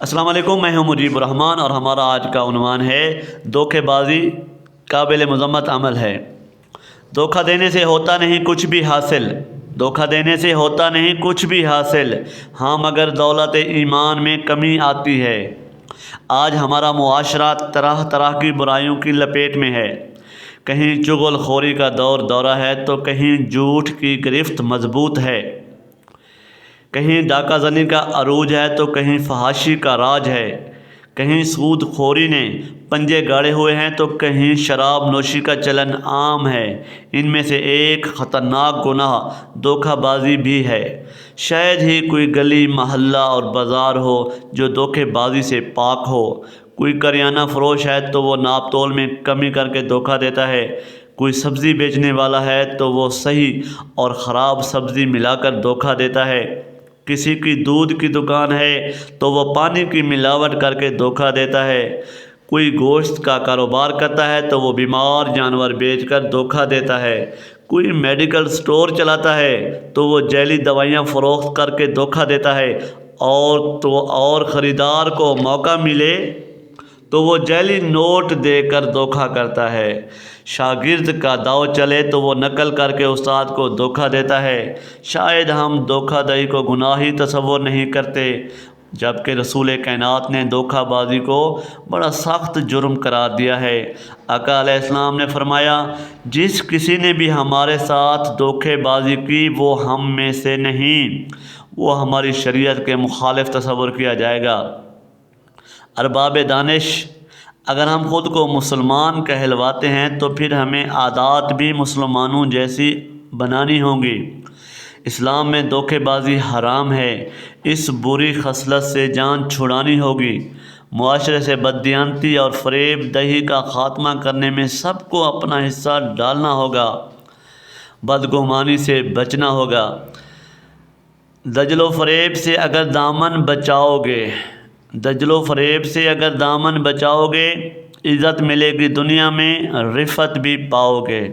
السلام علیکم، میں ہوں مجیب الرحمان اور ہمارا آج کا عنوان ہے دھوکے بازی قابل مذمت عمل ہے۔ دھوکہ دینے سے ہوتا نہیں کچھ بھی حاصل، دھوکہ دینے سے ہوتا نہیں کچھ بھی حاصل، ہاں مگر دولت ایمان میں کمی آتی ہے۔ آج ہمارا معاشرہ طرح طرح کی برائیوں کی لپیٹ میں ہے۔ کہیں چغل خوری کا دورہ ہے تو کہیں جھوٹ کی گرفت مضبوط ہے، کہیں ڈاکہ زنی کا عروج ہے تو کہیں فحاشی کا راج ہے، کہیں سود خوری نے پنجے گاڑے ہوئے ہیں تو کہیں شراب نوشی کا چلن عام ہے۔ ان میں سے ایک خطرناک گناہ دھوکہ بازی بھی ہے۔ شاید ہی کوئی گلی محلہ اور بازار ہو جو دھوکے بازی سے پاک ہو۔ کوئی کریانہ فروش ہے تو وہ ناپ تول میں کمی کر کے دھوکہ دیتا ہے، کوئی سبزی بیچنے والا ہے تو وہ صحیح اور خراب سبزی ملا کر دھوکہ دیتا ہے، کسی کی دودھ کی دکان ہے تو وہ پانی کی ملاوٹ کر کے دھوکہ دیتا ہے، کوئی گوشت کا کاروبار کرتا ہے تو وہ بیمار جانور بیچ کر دھوکہ دیتا ہے، کوئی میڈیکل سٹور چلاتا ہے تو وہ جعلی دوائیاں فروخت کر کے دھوکہ دیتا ہے، اور خریدار کو موقع ملے تو وہ جعلی نوٹ دے کر دھوکہ کرتا ہے۔ شاگرد کا داؤ چلے تو وہ نقل کر کے استاد کو دھوکہ دیتا ہے۔ شاید ہم دھوکہ دہی کو گناہ ہی تصور نہیں کرتے، جبکہ رسول کائنات نے دھوکہ بازی کو بڑا سخت جرم قرار دیا ہے۔ آقا علیہ السلام نے فرمایا، جس کسی نے بھی ہمارے ساتھ دھوکے بازی کی وہ ہم میں سے نہیں، وہ ہماری شریعت کے مخالف تصور کیا جائے گا۔ ارباب دانش، اگر ہم خود کو مسلمان کہلواتے ہیں تو پھر ہمیں عادات بھی مسلمانوں جیسی بنانی ہوں گی۔ اسلام میں دھوکے بازی حرام ہے، اس بری خصلت سے جان چھڑانی ہوگی۔ معاشرے سے بددیانتی اور فریب دہی کا خاتمہ کرنے میں سب کو اپنا حصہ ڈالنا ہوگا، بدگمانی سے بچنا ہوگا۔ دجل و فریب سے اگر دامن بچاؤ گے، عزت ملے گی دنیا میں، رفعت بھی پاؤ گے۔